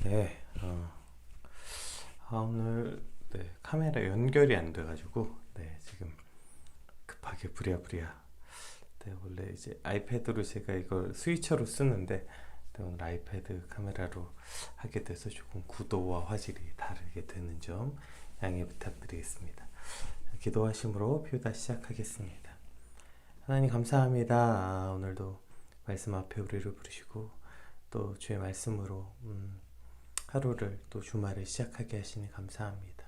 네, 오늘 카메라 연결이 안 돼가지고 지금 급하게 부랴부랴. 원래 이제 아이패드로 제가 이걸 스위처로 쓰는데 오늘 아이패드 카메라로 하게 돼서 조금 구도와 화질이 다르게 되는 점 양해 부탁드리겠습니다. 기도하심으로 표다 시작하겠습니다. 하나님 감사합니다. 오늘도 말씀 앞에 우리를 부르시고 또 주의 말씀으로 하루를 또 주말을 시작하게 하시니 감사합니다.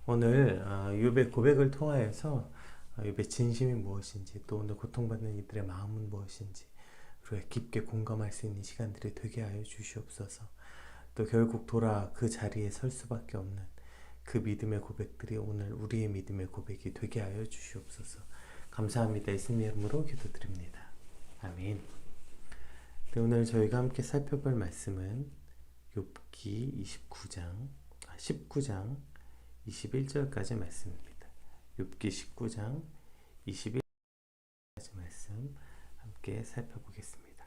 오늘 욥의 고백을 통하여서 욥의 진심이 무엇인지, 또 오늘 고통받는 이들의 마음은 무엇인지 우리가 깊게 공감할 수 있는 시간들이 되게 하여 주시옵소서. 또 결국 돌아 그 자리에 설 수밖에 없는 그 믿음의 고백들이 오늘 우리의 믿음의 고백이 되게 하여 주시옵소서. 감사합니다. 예수님 이름으로 기도드립니다. 아멘. 오늘 저희가 함께 살펴볼 말씀은 욥기 19장 21절까지 말씀입니다. 욥기 19장 21절까지 말씀 함께 살펴보겠습니다.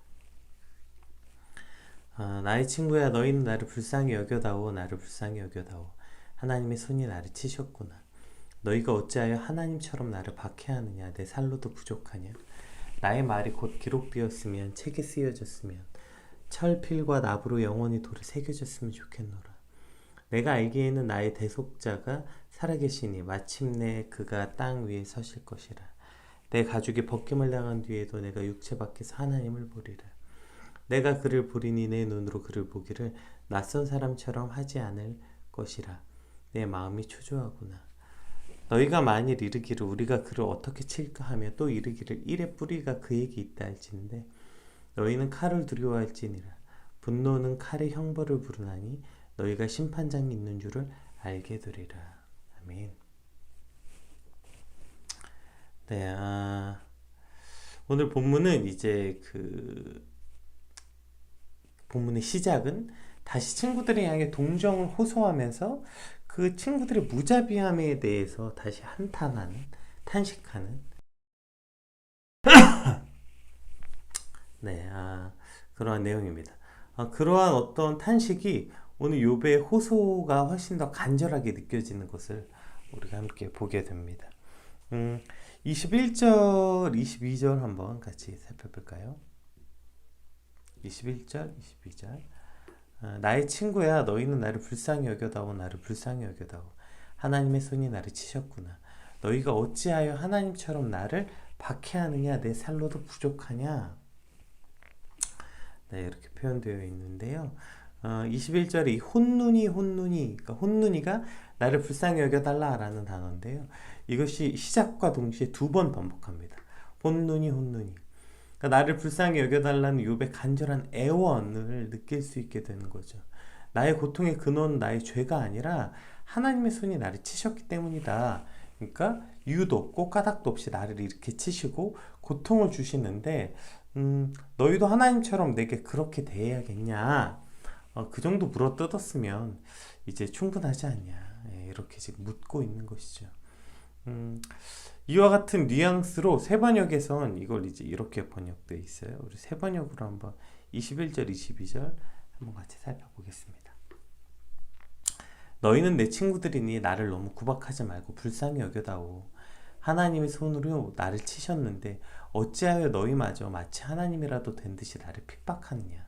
나의 친구야, 너희는 나를 불쌍히 여겨다오. 나를 불쌍히 여겨다오. 하나님의 손이 나를 치셨구나. 너희가 어찌하여 하나님처럼 나를 박해하느냐. 내 살로도 부족하냐. 나의 말이 곧 기록되었으면, 책에 쓰여졌으면, 철필과 나부로 영원히 돌에 새겨졌으면 좋겠노라. 내가 알기에는 나의 대속자가 살아계시니 마침내 그가 땅 위에 서실 것이라. 내 가죽이 벗김을 당한 뒤에도 내가 육체 밖에서 하나님을 보리라. 내가 그를 보리니 내 눈으로 그를 보기를 낯선 사람처럼 하지 않을 것이라. 내 마음이 초조하구나. 너희가 만일 이르기를 우리가 그를 어떻게 칠까 하며 또 이르기를 이의 뿌리가 그에게 있다 할지인데 너희는 칼을 두려워할지니라. 분노는 칼의 형벌을 부르나니 너희가 심판장이 있는 줄을 알게 되리라. 아멘. 오늘 본문은 이제 본문의 시작은 다시 친구들을 향해 동정을 호소하면서 그 친구들의 무자비함에 대해서 다시 한탄하는, 탄식하는 그러한 내용입니다. 그러한 어떤 탄식이 오늘 욥의 호소가 훨씬 더 간절하게 느껴지는 것을 우리가 함께 보게 됩니다. 21절, 22절 한번 같이 살펴볼까요? 21절, 22절. 나의 친구야, 너희는 나를 불쌍히 여겨다오. 나를 불쌍히 여겨다오. 하나님의 손이 나를 치셨구나. 너희가 어찌하여 하나님처럼 나를 박해하느냐. 내 살로도 부족하냐. 이렇게 표현되어 있는데요. 21절에 이 혼눈이, 그러니까 혼눈이가 나를 불쌍히 여겨달라라는 단어인데요. 이것이 시작과 동시에 두 번 반복합니다. 혼눈이. 그러니까 나를 불쌍히 여겨달라는 욥의 간절한 애원을 느낄 수 있게 되는 거죠. 나의 고통의 근원은 나의 죄가 아니라 하나님의 손이 나를 치셨기 때문이다. 그러니까 이유도 없고 까닭도 없이 나를 이렇게 치시고 고통을 주시는데 너희도 하나님처럼 내게 그렇게 대해야겠냐. 그 정도 물어뜯었으면 이제 충분하지 않냐. 이렇게 지금 묻고 있는 것이죠. 이와 같은 뉘앙스로 세번역에선 이걸 이제 이렇게 번역되어 있어요. 우리 세번역으로 한번 21절, 22절 한번 같이 살펴보겠습니다. 너희는 내 친구들이니 나를 너무 구박하지 말고 불쌍히 여겨다오. 하나님의 손으로 나를 치셨는데 어찌하여 너희마저 마치 하나님이라도 된 듯이 나를 핍박하느냐.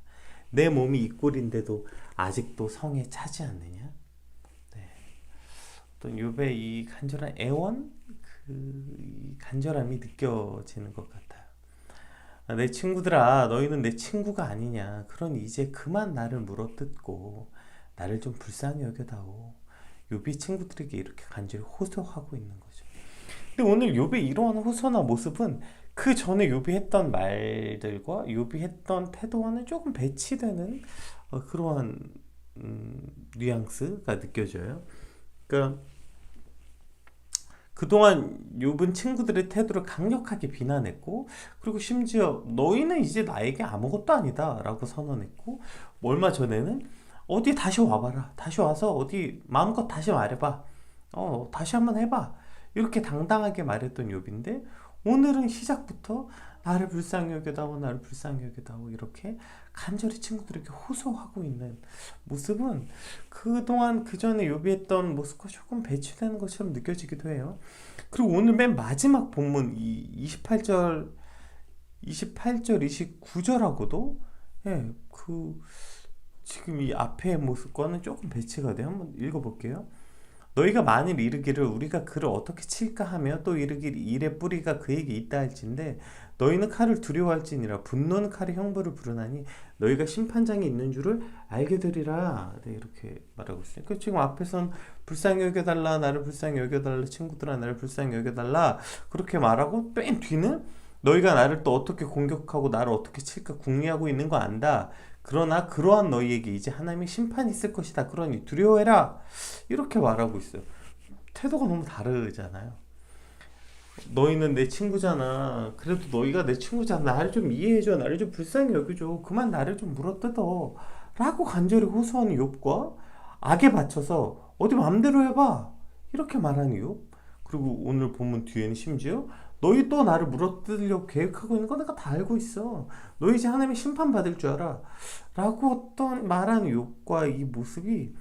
내 몸이 이 꼴인데도 아직도 성에 차지 않느냐. 어떤 욥의 이 간절한 애원, 이 간절함이 느껴지는 것 같아요. 내 친구들아, 너희는 내 친구가 아니냐. 그러니 이제 그만 나를 물어뜯고 나를 좀 불쌍히 여겨다오. 욥이 친구들에게 이렇게 간절히 호소하고 있는 거죠. 근데 오늘 욥의 이러한 호소나 모습은 그 전에 욥이 했던 말들과 욥이 했던 태도와는 조금 배치되는 그러한 뉘앙스가 느껴져요. 그러니까 그동안 욥은 친구들의 태도를 강력하게 비난했고, 그리고 심지어 너희는 이제 나에게 아무것도 아니다 라고 선언했고, 얼마 전에는 어디 다시 와봐라, 다시 와서 어디 마음껏 다시 말해봐, 다시 한번 해봐, 이렇게 당당하게 말했던 욥인데 오늘은 시작부터 나를 불쌍히 여겨다오, 나를 불쌍히 여겨다오 이렇게 간절히 친구들에게 호소하고 있는 모습은 그동안 그 전에 요비했던 모습과 조금 배치되는 것처럼 느껴지기도 해요. 그리고 오늘 맨 마지막 본문 이 28절 29절하고도 지금 이 앞의 모습과는 조금 배치가 돼요. 한번 읽어볼게요. 너희가 만일 이르기를 우리가 그를 어떻게 칠까 하며 또 이르기를 일의 뿌리가 그에게 있다 할진대 너희는 칼을 두려워할지니라 분노는 칼의 형벌을 부르나니 너희가 심판장에 있는 줄을 알게 되리라. 이렇게 말하고 있어요. 그러니까 지금 앞에선 불쌍히 여겨달라, 나를 불쌍히 여겨달라, 친구들아 나를 불쌍히 여겨달라 그렇게 말하고 맨 뒤는 너희가 나를 또 어떻게 공격하고 나를 어떻게 칠까 궁리하고 있는 거 안다. 그러나 그러한 너희에게 이제 하나님의 심판이 있을 것이다. 그러니 두려워해라. 이렇게 말하고 있어요. 태도가 너무 다르잖아요. 너희는 내 친구잖아. 그래도 너희가 내 친구잖아. 나를 좀 이해해줘. 나를 좀 불쌍히 여겨줘. 그만 나를 좀 물어뜯어. 라고 간절히 호소하는 욥과 악에 받쳐서 어디 마음대로 해봐. 이렇게 말하는 욥. 그리고 오늘 본문 뒤에는 심지어 너희 또 나를 물어뜯으려고 계획하고 있는 거 내가 다 알고 있어. 너희 이제 하나님의 심판받을 줄 알아. 라고 어떤 말하는 욥과 이 모습이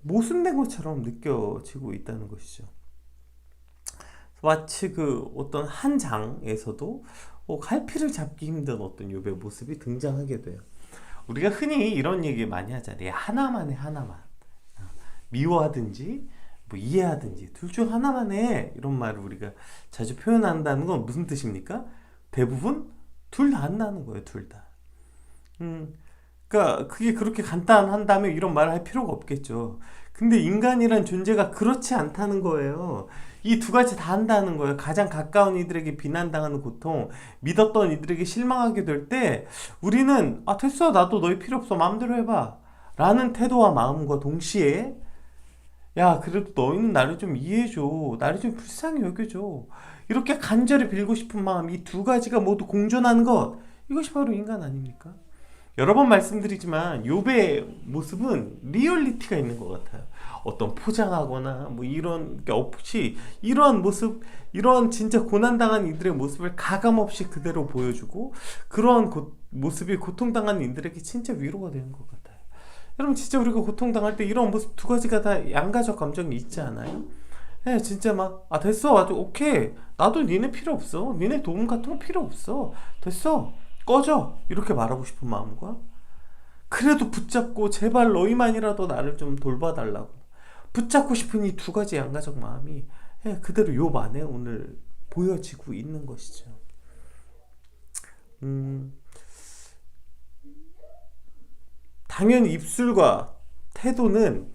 모순된 것처럼 느껴지고 있다는 것이죠. 마치 그 어떤 한 장에서도 갈피를 잡기 힘든 어떤 욥의 모습이 등장하게 돼요. 우리가 흔히 이런 얘기 많이 하잖아요. 하나만 해, 하나만. 미워하든지 뭐 이해하든지 둘 중 하나만 해. 이런 말을 우리가 자주 표현한다는 건 무슨 뜻입니까? 대부분 둘 다 한다는 거예요. 둘 다. 그러니까 그게 그렇게 간단한다면 이런 말을 할 필요가 없겠죠. 근데 인간이란 존재가 그렇지 않다는 거예요. 이 두 가지 다 한다는 거예요. 가장 가까운 이들에게 비난당하는 고통, 믿었던 이들에게 실망하게 될 때 우리는 됐어 나도 너희 필요 없어 마음대로 해봐 라는 태도와 마음과 동시에 야 그래도 너희는 나를 좀 이해해줘 나를 좀 불쌍히 여겨줘 이렇게 간절히 빌고 싶은 마음 이 두 가지가 모두 공존하는 것 이것이 바로 인간 아닙니까? 여러 번 말씀드리지만 욥의 모습은 리얼리티가 있는 것 같아요. 어떤 포장하거나 뭐 이런 게 없이 이러한 모습, 이러한 진짜 고난당한 이들의 모습을 가감없이 그대로 보여주고 그러한 모습이 고통당한 이들에게 진짜 위로가 되는 것 같아요. 여러분 진짜 우리가 고통당할 때 이런 모습 두 가지가 다 양가적 감정이 있지 않아요? 진짜 막 됐어 아주 오케이 나도 니네 필요 없어 니네 도움 같은 거 필요 없어 됐어 꺼져 이렇게 말하고 싶은 마음과 그래도 붙잡고 제발 너희만이라도 나를 좀 돌봐달라고 붙잡고 싶은 이 두 가지 양가적 마음이 그대로 욥 안에 오늘 보여지고 있는 것이죠. 당연히 입술과 태도는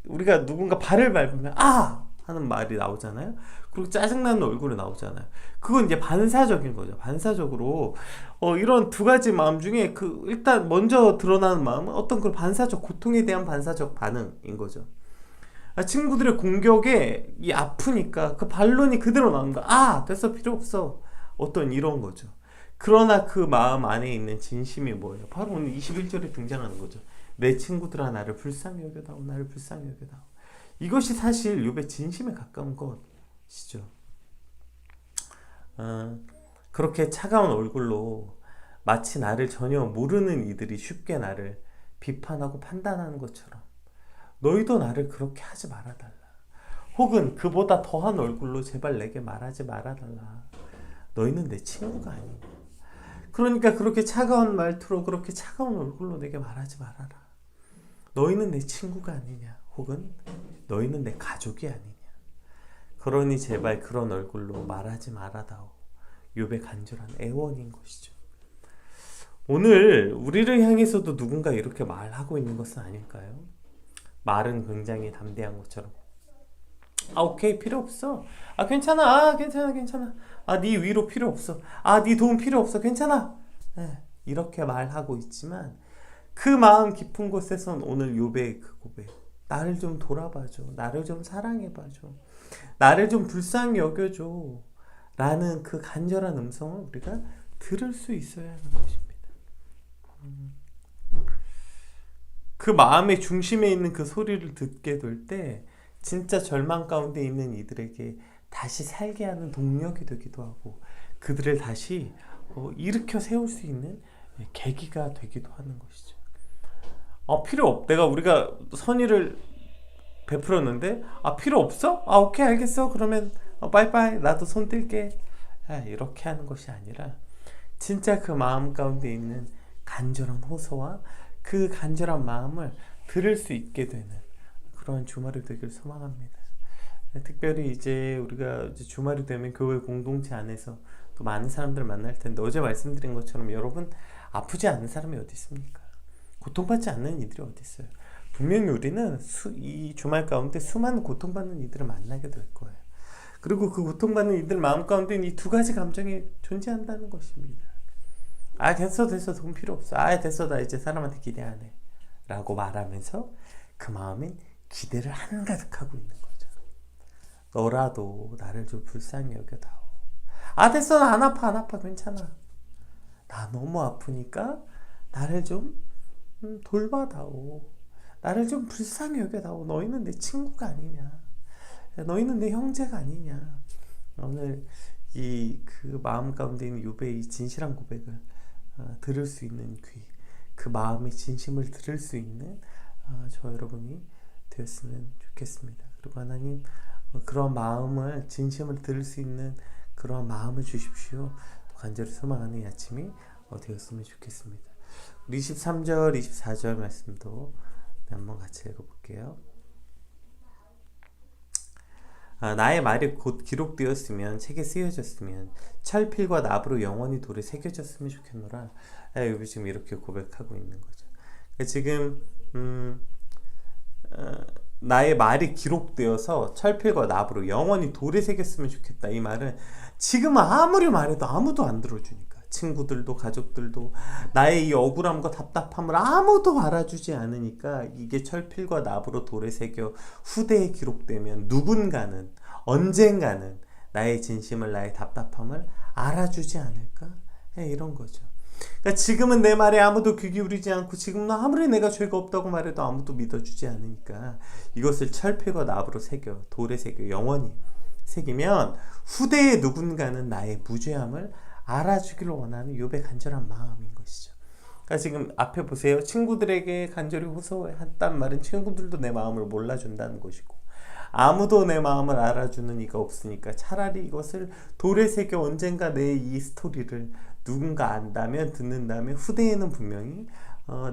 우리가 누군가 발을 밟으면 하는 말이 나오잖아요. 그리고 짜증나는 얼굴이 나오잖아요. 그건 이제 반사적인 거죠. 반사적으로 이런 두 가지 마음 중에 일단 먼저 드러나는 마음은 어떤 그런 반사적 고통에 대한 반사적 반응인 거죠. 친구들의 공격에 아프니까 그 반론이 그대로 나오는 거야. 됐어 필요 없어. 어떤 이런 거죠. 그러나 그 마음 안에 있는 진심이 뭐예요? 바로 오늘 21절에 등장하는 거죠. 내 친구들아 나를 불쌍히 여겨다오 나를 불쌍히 여겨다오. 이것이 사실 욥의 진심에 가까운 것이죠. 그렇게 차가운 얼굴로 마치 나를 전혀 모르는 이들이 쉽게 나를 비판하고 판단하는 것처럼 너희도 나를 그렇게 하지 말아달라. 혹은 그보다 더한 얼굴로 제발 내게 말하지 말아달라. 너희는 내 친구가 아니냐. 그러니까 그렇게 차가운 말투로 그렇게 차가운 얼굴로 내게 말하지 말아라. 너희는 내 친구가 아니냐. 혹은 너희는 내 가족이 아니냐. 그러니 제발 그런 얼굴로 말하지 말아다오. 욥의 간절한 애원인 것이죠. 오늘 우리를 향해서도 누군가 이렇게 말하고 있는 것은 아닐까요? 말은 굉장히 담대한 것처럼 오케이 필요 없어. 괜찮아. 괜찮아. 네 위로 필요 없어. 네 도움 필요 없어. 괜찮아. 이렇게 말하고 있지만 그 마음 깊은 곳에선 오늘 욥의 그 고백 나를 좀 돌아봐줘. 나를 좀 사랑해봐줘. 나를 좀 불쌍히 여겨줘. 라는 그 간절한 음성을 우리가 들을 수 있어야 하는 것입니다. 그 마음의 중심에 있는 그 소리를 듣게 될 때 진짜 절망 가운데 있는 이들에게 다시 살게 하는 동력이 되기도 하고 그들을 다시 일으켜 세울 수 있는 계기가 되기도 하는 것이죠. 필요 없. 우리가 선의를 베풀었는데 필요 없어? 오케이 알겠어. 그러면 빠이빠이. 나도 손 뗄게. 이렇게 하는 것이 아니라 진짜 그 마음 가운데 있는 간절한 호소와 그 간절한 마음을 들을 수 있게 되는 그런 주말이 되길 소망합니다. 특별히 이제 우리가 이제 주말이 되면 교회 공동체 안에서 또 많은 사람들을 만날 텐데, 어제 말씀드린 것처럼 여러분, 아프지 않은 사람이 어디 있습니까? 고통받지 않는 이들이 어디 있어요? 분명히 우리는 이 주말 가운데 수많은 고통받는 이들을 만나게 될 거예요. 그리고 그 고통받는 이들 마음 가운데 이 두 가지 감정이 존재한다는 것입니다. 됐어 돈 필요 없어. 됐어 나 이제 사람한테 기대 안 해 라고 말하면서 그 마음엔 기대를 한가득 하고 있는 거죠. 너라도 나를 좀 불쌍히 여겨다오. 됐어 나 안 아파 괜찮아. 나 너무 아프니까 나를 좀 돌봐다오. 나를 좀 불쌍히 여겨다오. 너희는 내 친구가 아니냐. 너희는 내 형제가 아니냐. 오늘 그 마음 가운데 있는 욥의 이 진실한 고백을 들을 수 있는 귀, 그 마음의 진심을 들을 수 있는 저 여러분이 되었으면 좋겠습니다. 그리고 하나님, 그런 마음을, 진심을 들을 수 있는 그런 마음을 주십시오. 간절히 소망하는 이 아침이 되었으면 좋겠습니다. 우리 23절, 24절 말씀도 한번 같이 읽어볼게요. 나의 말이 곧 기록되었으면, 책에 쓰여졌으면, 철필과 납으로 영원히 돌에 새겨졌으면 좋겠노라. 욥이 지금 이렇게 고백하고 있는 거죠. 지금 나의 말이 기록되어서 철필과 납으로 영원히 돌에 새겼으면 좋겠다. 이 말은 지금 아무리 말해도 아무도 안 들어주니까, 친구들도 가족들도 나의 이 억울함과 답답함을 아무도 알아주지 않으니까, 이게 철필과 납으로 돌에 새겨 후대에 기록되면 누군가는, 언젠가는 나의 진심을, 나의 답답함을 알아주지 않을까? 이런 거죠. 그러니까 지금은 내 말에 아무도 귀 기울이지 않고, 지금은 아무리 내가 죄가 없다고 말해도 아무도 믿어주지 않으니까, 이것을 철필과 납으로 새겨, 돌에 새겨 영원히 새기면 후대에 누군가는 나의 무죄함을 알아주기를 원하는 욥의 간절한 마음인 것이죠. 그러니까 지금 앞에 보세요. 친구들에게 간절히 호소했단 말은 친구들도 내 마음을 몰라준다는 것이고, 아무도 내 마음을 알아주는 이가 없으니까 차라리 이것을 돌에 새겨 언젠가 내 이 스토리를 누군가 안다면, 듣는다면 후대에는 분명히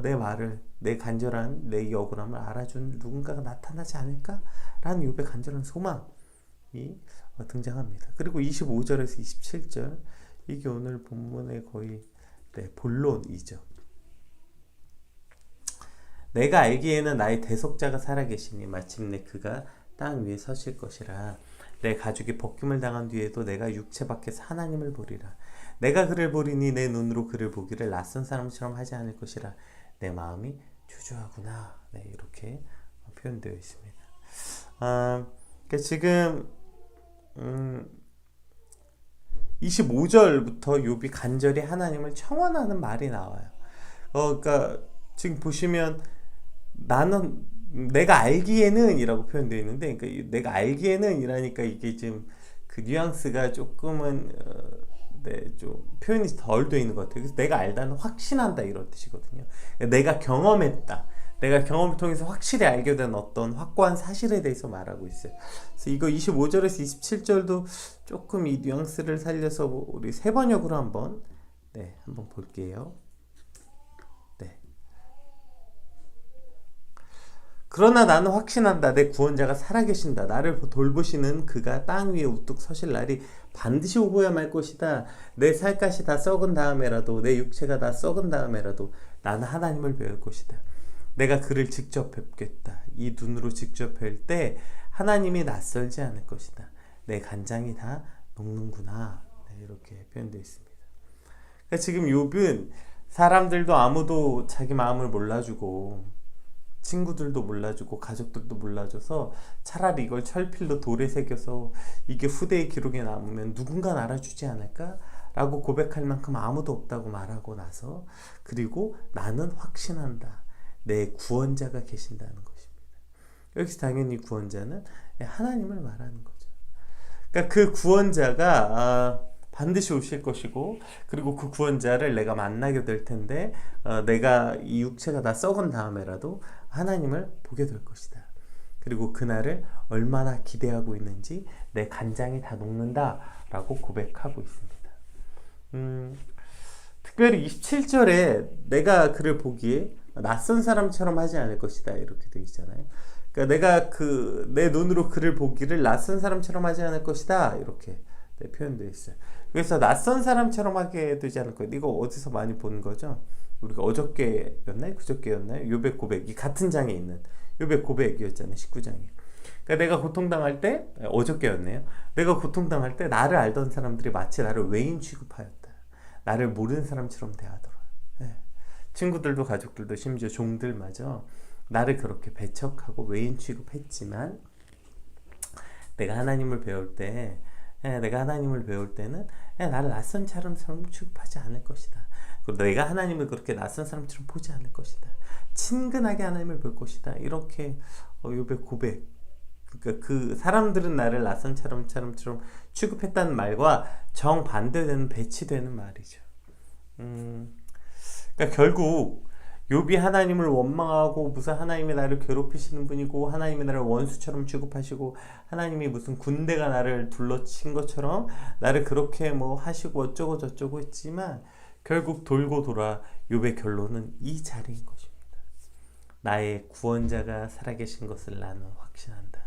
내 말을, 내 간절한 내 이 억울함을 알아주는 누군가가 나타나지 않을까라는 욥의 간절한 소망이 등장합니다. 그리고 25절에서 27절, 이게 오늘 본문의 거의 본론이죠. 내가 알기에는 나의 대속자가 살아계시니 마침내 그가 땅 위에 서실 것이라. 내 가죽이 벗김을 당한 뒤에도 내가 육체 밖에서 하나님을 보리라. 내가 그를 보리니 내 눈으로 그를 보기를 낯선 사람처럼 하지 않을 것이라. 내 마음이 주저하구나. 이렇게 표현되어 있습니다. 그러니까 지금 25절부터 욥이 간절히 하나님을 청원하는 말이 나와요. 그러니까 지금 보시면 나는 내가 알기에는 이라고 표현되어 있는데, 그러니까 내가 알기에는 이라니까 이게 지금 그 뉘앙스가 조금은 좀 표현이 덜 되어 있는 것 같아요. 그래서 내가 알다는 확신한다 이런 뜻이거든요. 내가 경험했다. 내가 경험을 통해서 확실히 알게 된 어떤 확고한 사실에 대해서 말하고 있어요. 그래서 이거 25절에서 27절도 조금 이 뉘앙스를 살려서 우리 세 번역으로 한번 볼게요. 그러나 나는 확신한다. 내 구원자가 살아계신다. 나를 돌보시는 그가 땅 위에 우뚝 서실 날이 반드시 오고야 말 것이다. 내 살갗이 다 썩은 다음에라도, 내 육체가 다 썩은 다음에라도 나는 하나님을 배울 것이다. 내가 그를 직접 뵙겠다. 이 눈으로 직접 뵐 때 하나님이 낯설지 않을 것이다. 내 간장이 다 녹는구나. 이렇게 표현되어 있습니다. 그러니까 지금 욥은 사람들도 아무도 자기 마음을 몰라주고, 친구들도 몰라주고, 가족들도 몰라줘서 차라리 이걸 철필로 돌에 새겨서 이게 후대의 기록에 남으면 누군가 알아주지 않을까? 라고 고백할 만큼 아무도 없다고 말하고 나서, 그리고 나는 확신한다. 내 구원자가 계신다는 것입니다. 여기서 당연히 구원자는 하나님을 말하는 거죠. 그러니까 그 구원자가 반드시 오실 것이고, 그리고 그 구원자를 내가 만나게 될 텐데, 내가 이 육체가 다 썩은 다음에라도 하나님을 보게 될 것이다. 그리고 그날을 얼마나 기대하고 있는지 내 간장이 다 녹는다 라고 고백하고 있습니다. 특별히 27절에 내가 그를 보기에 낯선 사람처럼 하지 않을 것이다 이렇게 되어 있잖아요. 그러니까 내가 내 눈으로 그를 보기를 낯선 사람처럼 하지 않을 것이다 이렇게 표현되어 있어요. 그래서 낯선 사람처럼 하게 되지 않을 거예요. 이거 어디서 많이 본 거죠? 우리가 어저께였나요? 그저께였나요? 욥의 고백이 같은 장에 있는 욥의 고백이었잖아요. 19장에. 그러니까 내가 고통당할 때, 어저께였네요. 내가 고통당할 때 나를 알던 사람들이 마치 나를 외인 취급하였다. 나를 모르는 사람처럼 대하더라. 네. 친구들도 가족들도 심지어 종들마저 나를 그렇게 배척하고 외인 취급했지만, 내가 하나님을 배울 때, 내가 하나님을 배울 때는 나를 낯선 사람처럼 취급하지 않을 것이다. 그리고 내가 하나님을 그렇게 낯선 사람처럼 보지 않을 것이다. 친근하게 하나님을 볼 것이다. 이렇게 욥의 고백. 그러니까 그 사람들은 나를 낯선 사람처럼 취급했다는 말과 정반대되는 배치되는 말이죠. 그러니까 결국 욥이 하나님을 원망하고 무슨 하나님이 나를 괴롭히시는 분이고 하나님이 나를 원수처럼 취급하시고 하나님이 무슨 군대가 나를 둘러친 것처럼 나를 그렇게 뭐 하시고 어쩌고 저쩌고 했지만 결국 돌고 돌아 욥의 결론은 이 자리인 것입니다. 나의 구원자가 살아계신 것을 나는 확신한다.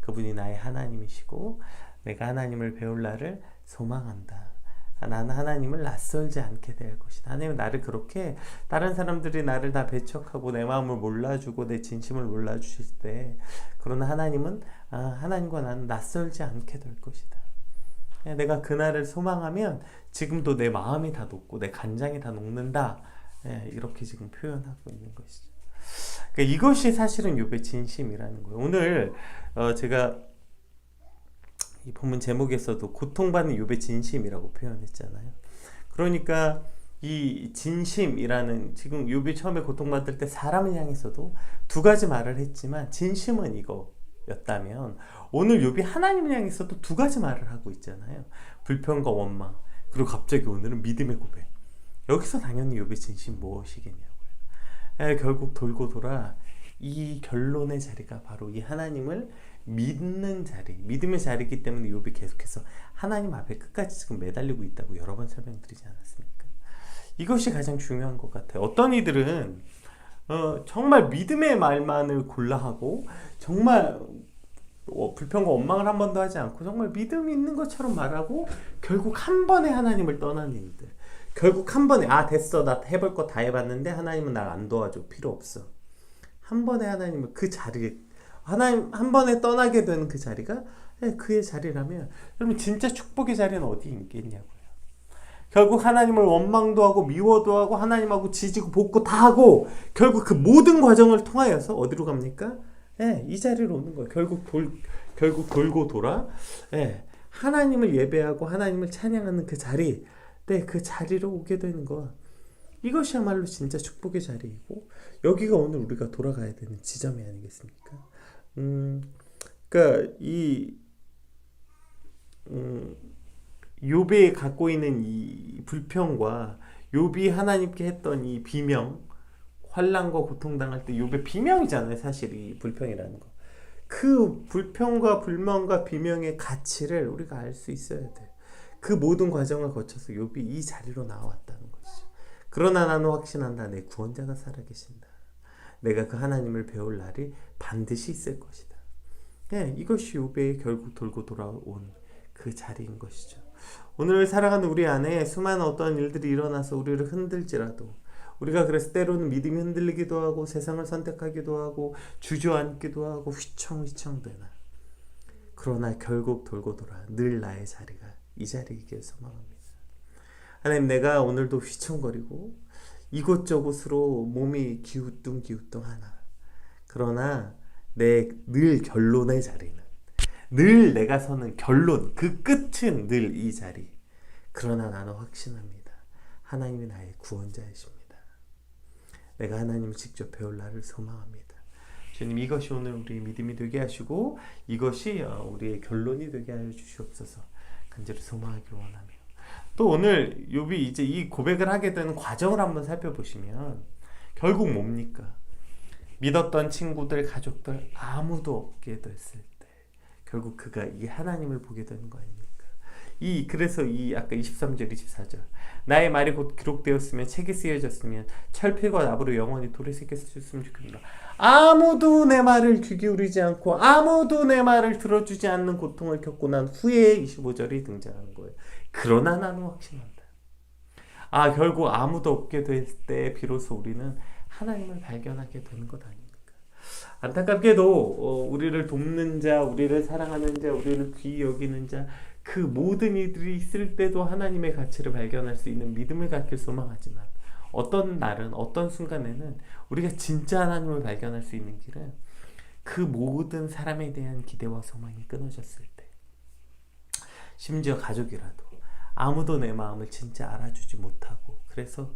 그분이 나의 하나님이시고 내가 하나님을 배울 날을 소망한다. 나는 하나님을 낯설지 않게 될 것이다. 하나님은 나를 그렇게 다른 사람들이 나를 다 배척하고 내 마음을 몰라주고 내 진심을 몰라주실 때 그러나 하나님은 하나님과 나는 낯설지 않게 될 것이다. 내가 그날을 소망하면 지금도 내 마음이 다 녹고 내 간장이 다 녹는다. 이렇게 지금 표현하고 있는 것이죠. 그러니까 이것이 사실은 욥의 진심이라는 거예요. 오늘 제가 이 본문 제목에서도 고통받는 욥의 진심이라고 표현했잖아요. 그러니까 이 진심이라는 지금 욥이 처음에 고통받을 때 사람을 향해서도 두 가지 말을 했지만 진심은 이거였다면 오늘 욥이 하나님을 향해서도 두 가지 말을 하고 있잖아요. 불평과 원망 그리고 갑자기 오늘은 믿음의 고백. 여기서 당연히 욥의 진심 무엇이겠냐고요. 결국 돌고 돌아 이 결론의 자리가 바로 이 하나님을 믿는 자리, 믿음의 자리이기 때문에 욥이 계속해서 하나님 앞에 끝까지 지금 매달리고 있다고 여러 번 설명드리지 않았습니까? 이것이 가장 중요한 것 같아요. 어떤 이들은 정말 믿음의 말만을 골라 하고 정말 불평과 원망을 한 번도 하지 않고 정말 믿음이 있는 것처럼 말하고 결국 한 번에 하나님을 떠나는 이들. 결국 한 번에 됐어 나 해볼 거 다 해봤는데 하나님은 날 안 도와줘 필요 없어. 한 번에 하나님을 그 자리에 하나님 한 번에 떠나게 되는 그 자리가 그의 자리라면 여러분 진짜 축복의 자리는 어디 있겠냐고요. 결국 하나님을 원망도 하고 미워도 하고 하나님하고 지지고 볶고 다 하고 결국 그 모든 과정을 통하여서 어디로 갑니까? 이 자리로 오는 거예요. 결국 돌고 돌아 하나님을 예배하고 하나님을 찬양하는 그 자리, 그 자리로 오게 되는 거. 이것이야말로 진짜 축복의 자리이고 여기가 오늘 우리가 돌아가야 되는 지점이 아니겠습니까? 그러니까 이 욥이 갖고 있는 이 불평과 욥이 하나님께 했던 이 비명, 환난과 고통 당할 때 욥의 비명이잖아요. 사실 이 불평이라는 거. 그 불평과 불만과 비명의 가치를 우리가 알 수 있어야 돼. 그 모든 과정을 거쳐서 욥이 이 자리로 나왔다는 것이죠. 그러나 나는 확신한다. 내 구원자가 살아계신다. 내가 그 하나님을 배울 날이 반드시 있을 것이다. 이것이 욥의 결국 돌고 돌아온 그 자리인 것이죠. 오늘 살아가는 우리 안에 수많은 어떤 일들이 일어나서 우리를 흔들지라도 우리가 그래서 때로는 믿음이 흔들리기도 하고 세상을 선택하기도 하고 주저앉기도 하고 휘청휘청 되나 그러나 결국 돌고 돌아 늘 나의 자리가 이 자리이길 소망합니다. 하나님 내가 오늘도 휘청거리고 이곳저곳으로 몸이 기우뚱기우뚱하나 그러나 내 늘 결론의 자리는 늘 내가 서는 결론 그 끝은 늘 이 자리 그러나 나는 확신합니다. 하나님이 나의 구원자이십니다. 내가 하나님을 직접 배울 날을 소망합니다. 주님 이것이 오늘 우리 믿음이 되게 하시고 이것이 우리의 결론이 되게 하여 주시옵소서 간절히 소망하기 원하며 또 오늘 욥이 이제 이 고백을 하게 되는 과정을 한번 살펴보시면 결국 뭡니까? 믿었던 친구들, 가족들 아무도 없게 됐을 때 결국 그가 이 하나님을 보게 되는 거 아닙니까? 그래서 아까 23절, 24절 나의 말이 곧 기록되었으면 책에 쓰여졌으면 철필과 나무로 영원히 돌에 새겼으면 좋겠노라. 아무도 내 말을 귀 기울이지 않고 아무도 내 말을 들어주지 않는 고통을 겪고 난 후에 25절이 등장하는 거예요. 그러나 나는 확신한다. 결국 아무도 없게 될 때 비로소 우리는 하나님을 발견하게 되는 것 아닙니까? 안타깝게도 우리를 돕는 자, 우리를 사랑하는 자, 우리를 귀히 여기는 자, 그 모든 이들이 있을 때도 하나님의 가치를 발견할 수 있는 믿음을 갖길 소망하지만 어떤 날은, 어떤 순간에는 우리가 진짜 하나님을 발견할 수 있는 길은 그 모든 사람에 대한 기대와 소망이 끊어졌을 때, 심지어 가족이라도 아무도 내 마음을 진짜 알아주지 못하고, 그래서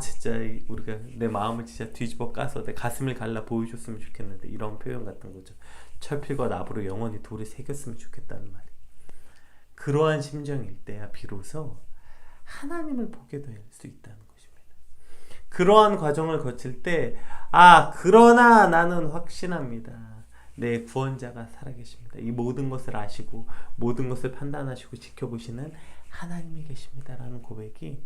진짜 우리가 내 마음을 진짜 뒤집어 까서 내 가슴을 갈라 보여줬으면 좋겠는데, 이런 표현 같은 거죠. 철필과 나무로 영원히 돌을 새겼으면 좋겠다는 말이. 그러한 심정일 때야 비로소 하나님을 보게 될 수 있다는 것입니다. 그러한 과정을 거칠 때 그러나 나는 확신합니다. 내 구원자가 살아계십니다. 이 모든 것을 아시고 모든 것을 판단하시고 지켜보시는 하나님이 계십니다라는 고백이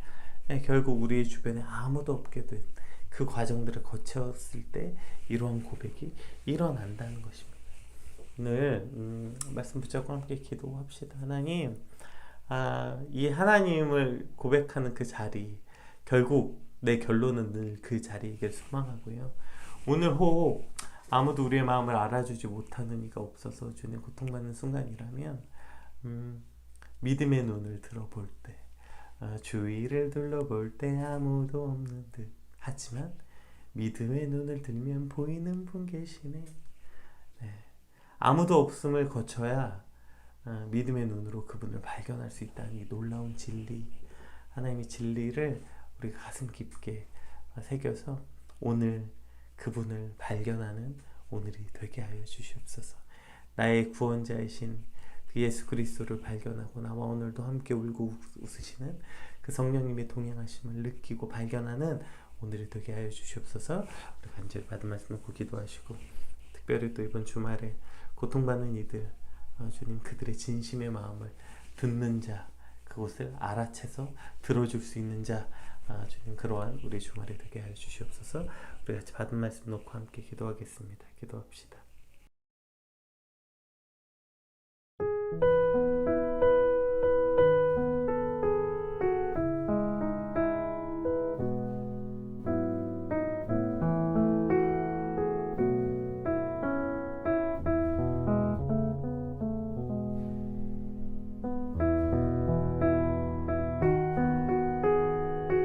결국 우리의 주변에 아무도 없게 된 그 과정들을 거쳤을 때 이러한 고백이 일어난다는 것입니다. 오늘 말씀 붙잡고 함께 기도합시다. 하나님, 이 하나님을 고백하는 그 자리, 결국 내 결론은 늘 그 자리이길 소망하고요. 오늘 혹 아무도 우리의 마음을 알아주지 못하는 이가 없어서 주님 고통받는 순간이라면 믿음의 눈을 들어볼 때, 주위를 둘러볼 때 아무도 없는 듯 하지만 믿음의 눈을 들면 보이는 분 계시네. 아무도 없음을 거쳐야 믿음의 눈으로 그분을 발견할 수 있다는 이 놀라운 진리, 하나님의 진리를 우리가 가슴 깊게 새겨서 오늘 그분을 발견하는 오늘이 되게 하여 주시옵소서. 나의 구원자이신 그 예수 그리스도를 발견하고 나와 오늘도 함께 울고 웃으시는 그 성령님의 동행하심을 느끼고 발견하는 오늘이 되게 하여 주시옵소서. 우리 간절히 받은 말씀 놓고 기도하시고, 특별히 또 이번 주말에 고통받는 이들, 주님 그들의 진심의 마음을 듣는 자, 그곳을 알아채서 들어줄 수 있는 자, 주님 그러한 우리 주말이 되게 하여 주시옵소서. 우리 같이 받은 말씀 놓고 함께 기도하겠습니다. 기도합시다.